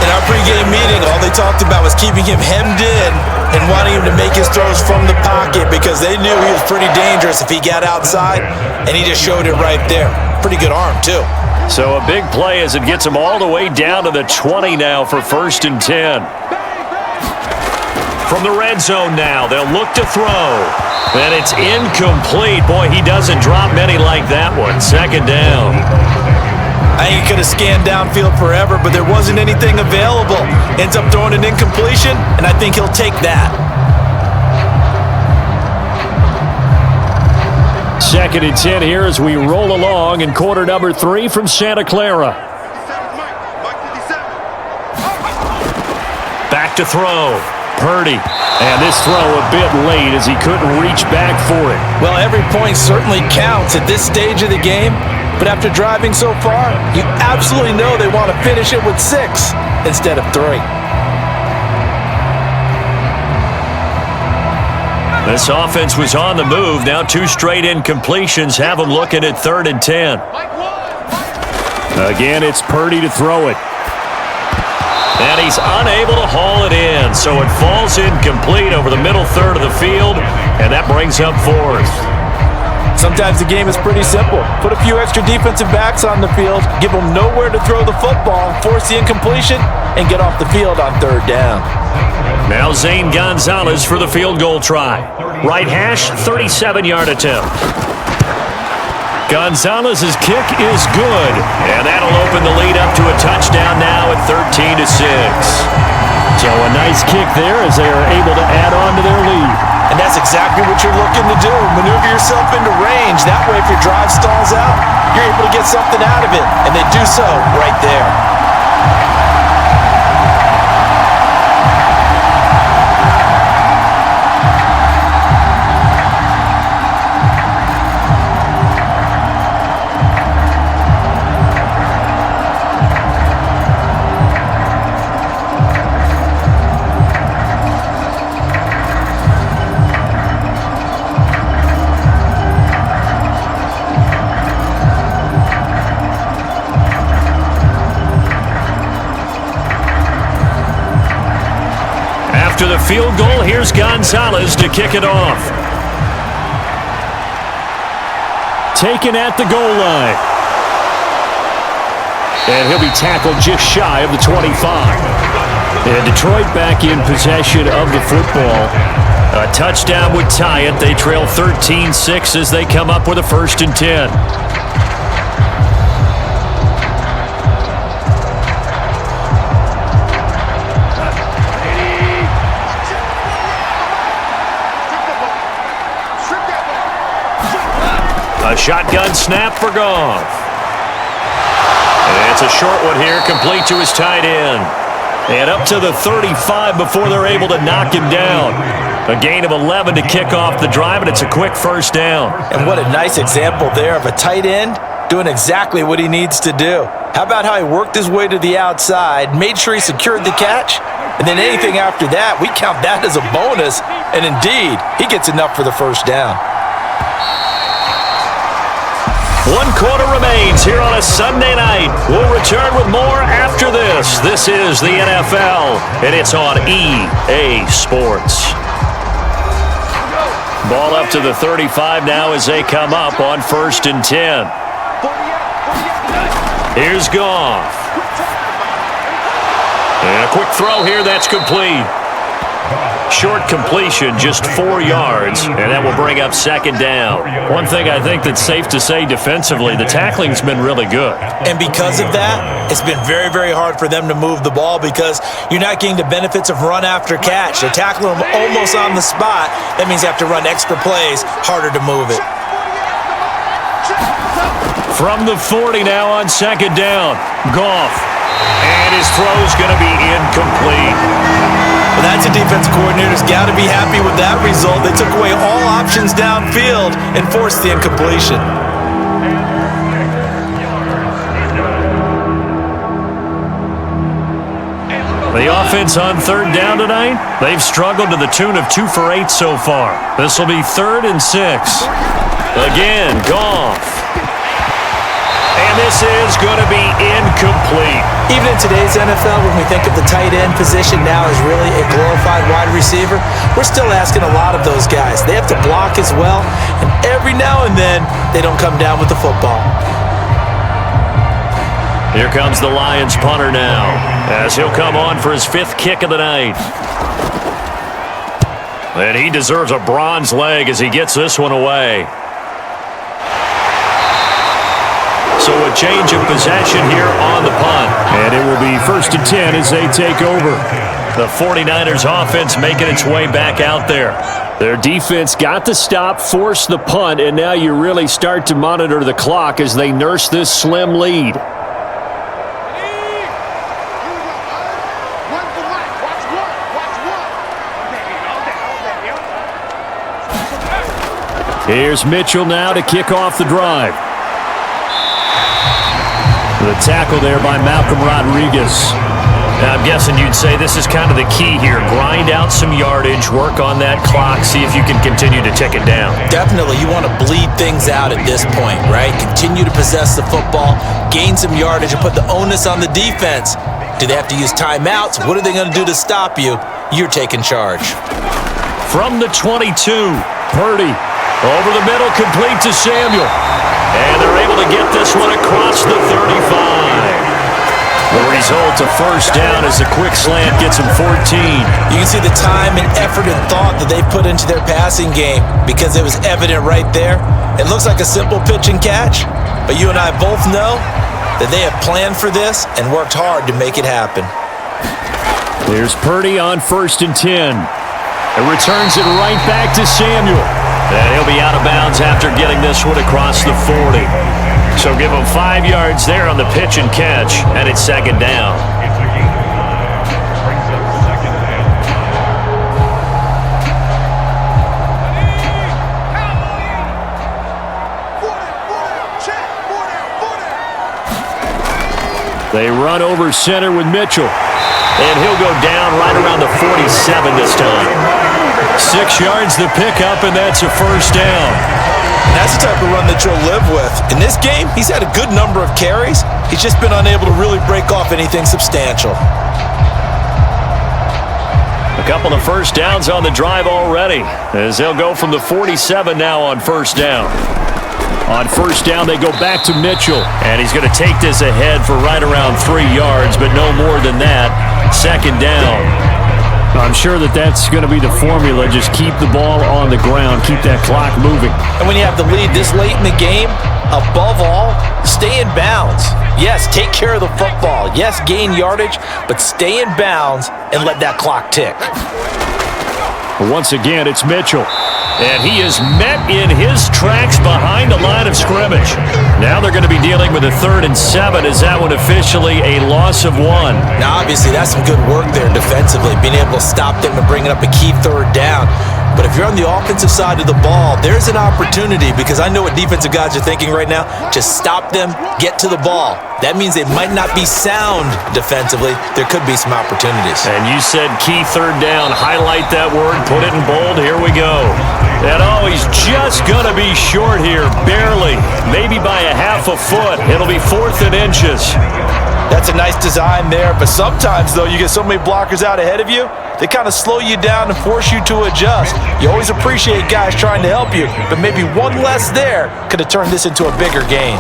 In our pregame meeting, all they talked about was keeping him hemmed in and wanting him to make his throws from the pocket because they knew he was pretty dangerous if he got outside, and he just showed it right there. Pretty good arm, too. So a big play as it gets him all the way down to the 20 now for 1st and 10. From the red zone now, they'll look to throw. And it's incomplete. Boy, he doesn't drop many like that one. 2nd down. I think he could have scanned downfield forever, but there wasn't anything available. Ends up throwing an incompletion, and I think he'll take that. 2nd and 10 here as we roll along in quarter number 3 from Santa Clara. Back to throw. Purdy. And this throw a bit late as he couldn't reach back for it. Well, every point certainly counts at this stage of the game, but after driving so far, you absolutely know they want to finish it with 6 instead of 3. This offense was on the move. Now 2 straight incompletions have them looking at 3rd and 10. Again, it's Purdy to throw it. And he's unable to haul it in, so it falls incomplete over the middle third of the field, and that brings up 4th. Sometimes the game is pretty simple. Put a few extra defensive backs on the field, give them nowhere to throw the football, force the incompletion, and get off the field on 3rd down. Now Zane Gonzalez for the field goal try. Right hash, 37-yard attempt. Gonzalez's kick is good, and that'll open the lead up to a touchdown now at 13-6. So a nice kick there as they are able to add on to their lead. And that's exactly what you're looking to do. Maneuver yourself into range. That way, if your drive stalls out, you're able to get something out of it, and they do so right there. After the field goal, here's Gonzalez to kick it off. Taken at the goal line. And he'll be tackled just shy of the 25. And Detroit back in possession of the football. A touchdown would tie it. They trail 13-6 as they come up with a 1st and 10. A shotgun snap for Goff. And it's a short one here, complete to his tight end. And up to the 35 before they're able to knock him down. A gain of 11 to kick off the drive, and it's a quick first down. And what a nice example there of a tight end doing exactly what he needs to do. How about how he worked his way to the outside, made sure he secured the catch, and then anything after that, we count that as a bonus. And indeed, he gets enough for the first down. 1 quarter remains here on a Sunday night. We'll return with more after this. This is the NFL, and it's on EA Sports. Ball up to the 35 now as they come up on 1st and 10. Here's Goff. And a quick throw here, that's complete. Short completion, just 4 yards, and that will bring up 2nd down. One thing I think that's safe to say defensively, the tackling's been really good. And because of that, it's been very, very hard for them to move the ball because you're not getting the benefits of run after catch. They're tackling them almost on the spot. That means you have to run extra plays, harder to move it. From the 40 now on 2nd down, Goff. And his throw's going to be incomplete. Well, that's a defense coordinator's got to be happy with that result. They took away all options downfield and forced the incompletion. The offense on 3rd down tonight, they've struggled to the tune of 2 for 8 so far. This will be 3rd and 6. Again, Goff. And this is going to be incomplete. Even in today's NFL, when we think of the tight end position now as really a glorified wide receiver, we're still asking a lot of those guys. They have to block as well, and every now and then, they don't come down with the football. Here comes the Lions punter now, as he'll come on for his 5th kick of the night. And he deserves a bronze leg as he gets this one away. So a change of possession here on the punt. And it will be 1st and 10 as they take over. The 49ers offense making its way back out there. Their defense got the stop, forced the punt, and now you really start to monitor the clock as they nurse this slim lead. Here's Mitchell now to kick off the drive. The tackle there by Malcolm Rodriguez. Now, I'm guessing you'd say this is kind of the key here. Grind out some yardage, work on that clock, see if you can continue to tick it down. Definitely, you want to bleed things out at this point, right? Continue to possess the football, gain some yardage, and put the onus on the defense. Do they have to use timeouts? What are they going to do to stop you? You're taking charge. From the 22, Purdy. Over the middle, complete to Samuel. And they're able to get this one across the 35. The result, a first down as the quick slant gets them 14. You can see the time and effort and thought that they put into their passing game because it was evident right there. It looks like a simple pitch and catch, but you and I both know that they have planned for this and worked hard to make it happen. There's Purdy on 1st and 10. It returns it right back to Samuel. And he'll be out of bounds after getting this one across the 40. So give him 5 yards there on the pitch and catch, and it's 2nd down. They run over center with Mitchell. And he'll go down right around the 47 this time. 6 yards the pickup, and that's a first down. That's the type of run that you'll live with. In this game, he's had a good number of carries. He's just been unable to really break off anything substantial. A couple of first downs on the drive already, as they'll go from the 47 now on first down. On first down, they go back to Mitchell, and he's going to take this ahead for right around 3 yards, but no more than that. 2nd down. I'm sure that's going to be the formula. Just keep the ball on the ground. Keep that clock moving. And when you have the lead this late in the game, above all, stay in bounds. Yes, take care of the football. Yes, gain yardage, but stay in bounds and let that clock tick. Once again, it's Mitchell. And he is met in his tracks behind the line of scrimmage. Now they're going to be dealing with a 3rd and 7. Is that one officially a loss of 1? Now, obviously, that's some good work there defensively, being able to stop them and bringing up a key 3rd down. But if you're on the offensive side of the ball, there's an opportunity, because I know what defensive guys are thinking right now. Just stop them, get to the ball. That means they might not be sound defensively. There could be some opportunities. And you said key 3rd down. Highlight that word, put it in bold. Here we go. And he's just going to be short here, barely. Maybe by a half a foot. It'll be 4th and inches. That's a nice design there, but sometimes, though, you get so many blockers out ahead of you, they kind of slow you down and force you to adjust. You always appreciate guys trying to help you, but maybe one less there could have turned this into a bigger gain.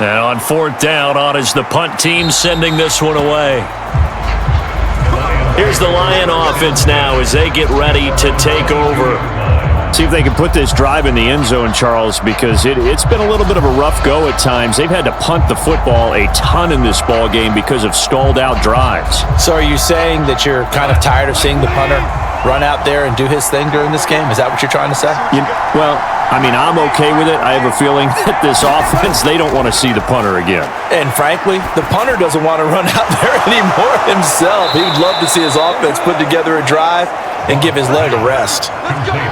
And on 4th down, on is the punt team sending this one away. Here's the Lion offense now as they get ready to take over. See if they can put this drive in the end zone, Charles, because it's been a little bit of a rough go at times. They've had to punt the football a ton in this ball game because of stalled out drives. So are you saying that you're kind of tired of seeing the punter run out there and do his thing during this game? Is that what you're trying to say? Well, I mean, I'm okay with it. I have a feeling that this offense, they don't want to see the punter again. And frankly, the punter doesn't want to run out there anymore himself. He would love to see his offense put together a drive and give his leg a rest.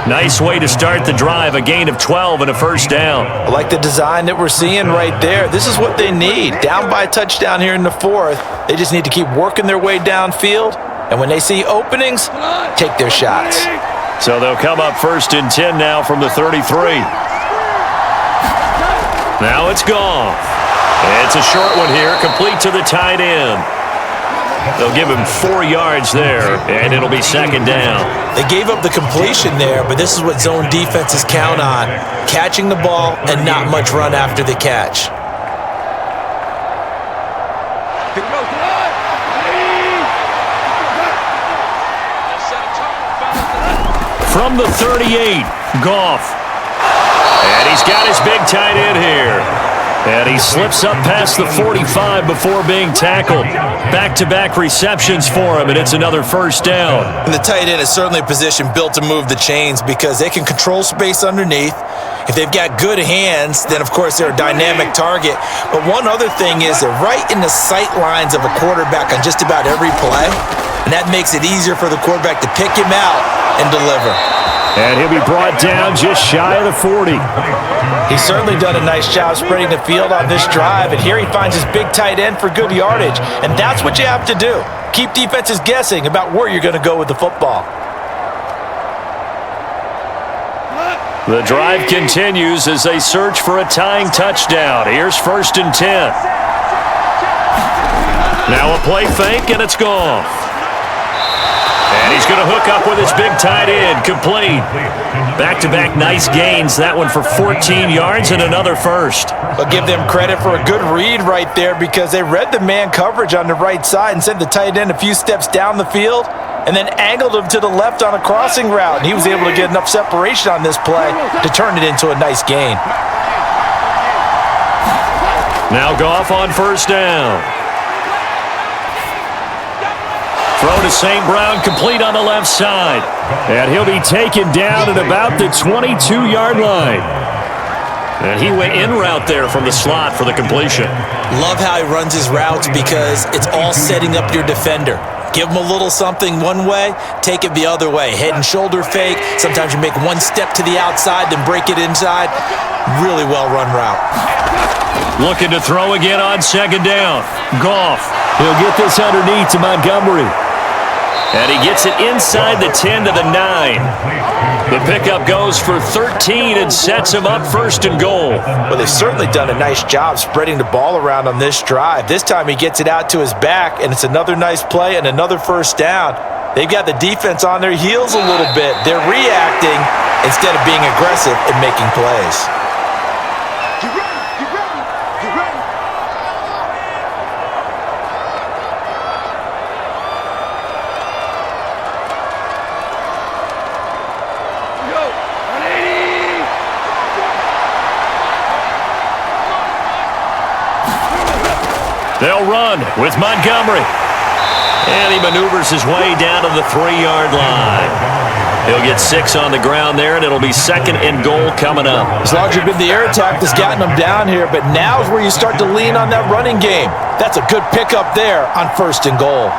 Nice way to start the drive, a gain of 12 and a 1st down. I like the design that we're seeing right there. This is what they need. Down by a touchdown here in the 4th. They just need to keep working their way downfield. And when they see openings, take their shots. So they'll come up 1st and 10 now from the 33. Now it's gone. It's a short one here, complete to the tight end. They'll give him 4 yards there, and it'll be 2nd down. They gave up the completion there, but this is what zone defenses count on. Catching the ball and not much run after the catch. From the 38, Goff. And he's got his big tight end here. And he slips up past the 45 before being tackled. Back-to-back receptions for him, and it's another 1st down. And the tight end is certainly a position built to move the chains because they can control space underneath. If they've got good hands, then, of course, they're a dynamic target. But one other thing is they're right in the sight lines of a quarterback on just about every play, and that makes it easier for the quarterback to pick him out and deliver. And he'll be brought down just shy of the 40. He's certainly done a nice job spreading the field on this drive, and here he finds his big tight end for good yardage. And that's what you have to do. Keep defenses guessing about where you're going to go with the football. The drive continues as they search for a tying touchdown. Here's 1st and 10. Now a play fake, and it's gone. And he's going to hook up with his big tight end, complete. Back-to-back nice gains, that one for 14 yards and another 1st. But give them credit for a good read right there because they read the man coverage on the right side and sent the tight end a few steps down the field and then angled him to the left on a crossing route. And he was able to get enough separation on this play to turn it into a nice gain. Now Goff on 1st down. Throw to St. Brown, complete on the left side. And he'll be taken down at about the 22-yard line. And he went in route there from the slot for the completion. Love how he runs his routes because it's all setting up your defender. Give him a little something one way, take it the other way. Head and shoulder fake. Sometimes you make one step to the outside, then break it inside. Really well-run route. Looking to throw again on 2nd down. Goff. He'll get this underneath to Montgomery. And he gets it inside the 10 to the 9. The pickup goes for 13 and sets him up 1st and goal. Well, they've certainly done a nice job spreading the ball around on this drive. This time he gets it out to his back, and it's another nice play and another 1st down. They've got the defense on their heels a little bit. They're reacting instead of being aggressive and making plays. They'll run with Montgomery. And he maneuvers his way down to the 3-yard line. He'll get 6 on the ground there, and it'll be 2nd and goal coming up. As long as you've been the air attack that's gotten them down here, but now is where you start to lean on that running game. That's a good pickup there on 1st and goal.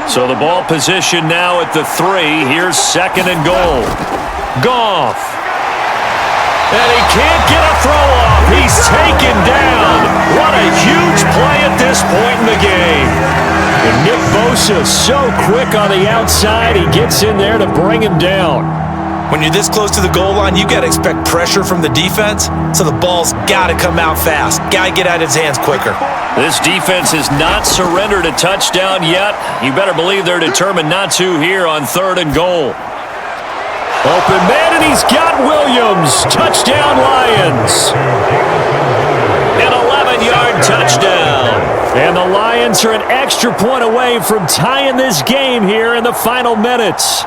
So the ball position now at the 3. Here's 2nd and goal. Goff. And he can't get a throw off. He's taken down. What a huge play at this point in the game. And Nick Bosa so quick on the outside. He gets in there to bring him down. When you're this close to the goal line, you got to expect pressure from the defense, so the ball's got to come out fast. Got to get out of his hands quicker. This defense has not surrendered a touchdown yet. You better believe they're determined not to here on 3rd and goal. Open man, and he's got Williams. Touchdown, Lions. An 11-yard touchdown. And the Lions are an extra point away from tying this game here in the final minutes.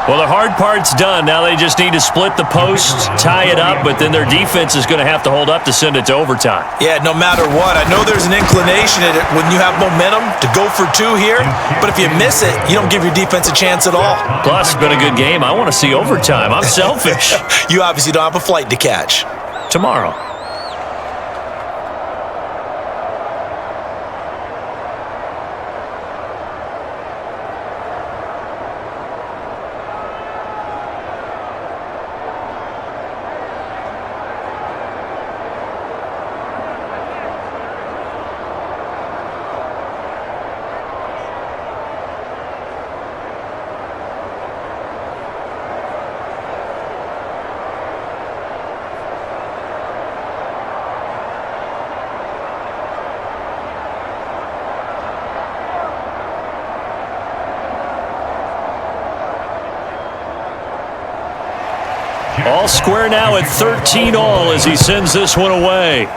Well, the hard part's done. Now they just need to split the posts, tie it up, but then their defense is going to have to hold up to send it to overtime. Yeah, no matter what. I know there's an inclination in it when you have momentum to go for 2 here, but if you miss it, you don't give your defense a chance at all. Plus, it's been a good game. I want to see overtime. I'm selfish. You obviously don't have a flight to catch. Tomorrow. All square now at 13 all as he sends this one away.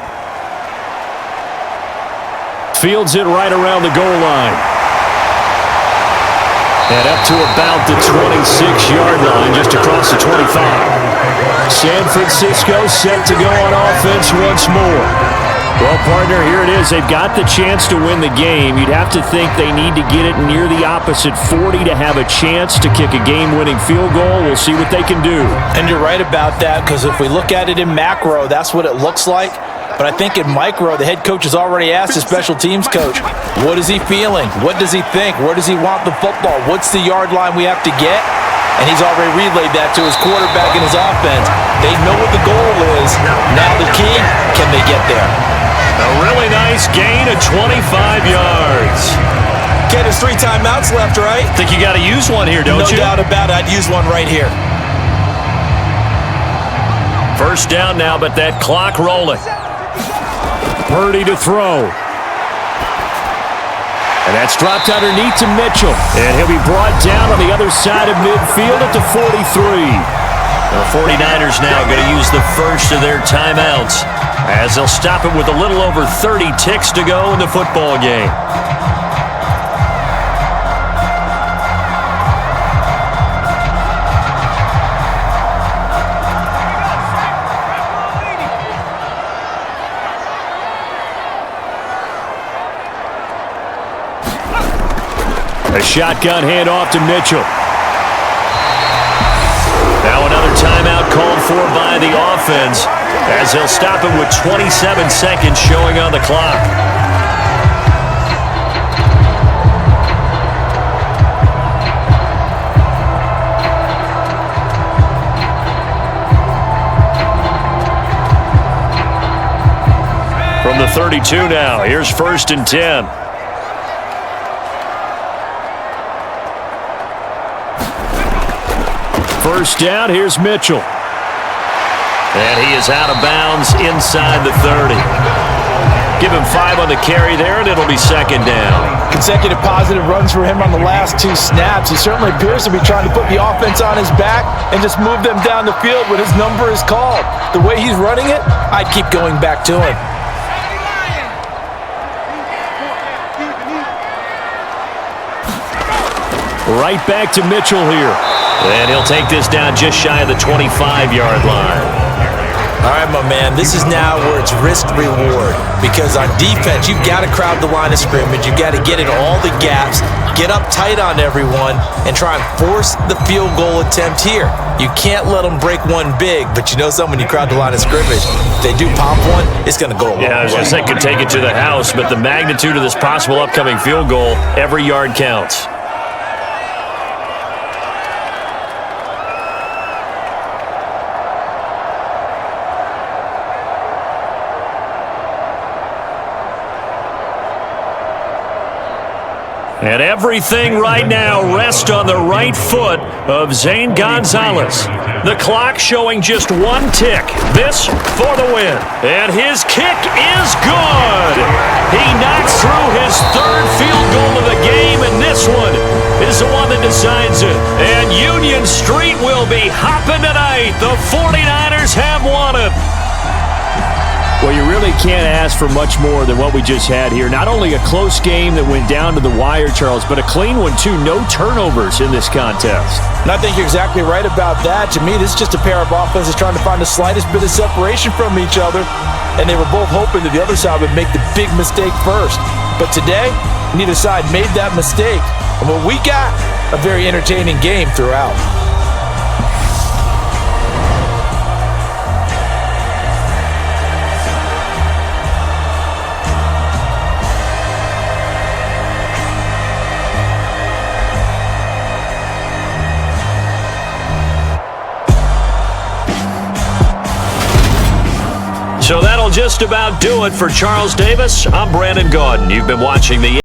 Fields it right around the goal line. And up to about the 26-yard line, just across the 25. San Francisco set to go on offense once more. Well, partner, here it is. They've got the chance to win the game. You'd have to think they need to get it near the opposite 40 to have a chance to kick a game-winning field goal. We'll see what they can do. And you're right about that, because if we look at it in macro, that's what it looks like. But I think in micro, the head coach has already asked the special teams coach, what is he feeling? What does he think? Where does he want the football? What's the yard line we have to get? And he's already relayed that to his quarterback and his offense. They know what the goal is. Now the key, can they get there? A really nice gain of 25 yards. Ken, there's 3 timeouts left, right? Think you got to use one here, don't you? No doubt about it. I'd use one right here. First down now, but that clock rolling. Purdy to throw. And that's dropped underneath to Mitchell. And he'll be brought down on the other side of midfield at the 43. The 49ers now going to use the first of their timeouts as they'll stop it with a little over 30 ticks to go in the football game. A shotgun handoff to Mitchell. Now another timeout called for by the offense as they'll stop it with 27 seconds showing on the clock. From the 32 now, here's 1st and 10. First down, here's Mitchell. And he is out of bounds inside the 30. Give him 5 on the carry there, and it'll be 2nd down. Consecutive positive runs for him on the last 2 snaps. He certainly appears to be trying to put the offense on his back and just move them down the field when his number is called. The way he's running it, I'd keep going back to him. Right back to Mitchell here. And he'll take this down just shy of the 25-yard line. All right, my man, this is now where it's risk-reward because on defense, you've got to crowd the line of scrimmage. You've got to get in all the gaps, get up tight on everyone, and try and force the field goal attempt here. You can't let them break one big, but you know something, when you crowd the line of scrimmage, if they do pop one, it's going to go a long way. Yeah, I was going to say could take it to the house, but the magnitude of this possible upcoming field goal, every yard counts. And everything right now rests on the right foot of Zane Gonzalez. The clock showing just one tick. This for the win. And his kick is good. He knocks through his third field goal of the game, and this one is the one that decides it. And Union Street will be hopping tonight. The 49ers have won it. Well, you really can't ask for much more than what we just had here. Not only a close game that went down to the wire, Charles, but a clean one, too. No turnovers in this contest. And I think you're exactly right about that. To me, this is just a pair of offenses trying to find the slightest bit of separation from each other, and they were both hoping that the other side would make the big mistake first. But today, neither side made that mistake. And what we got, a very entertaining game throughout. So that'll just about do it for Charles Davis. I'm Brandon Gaudin. You've been watching the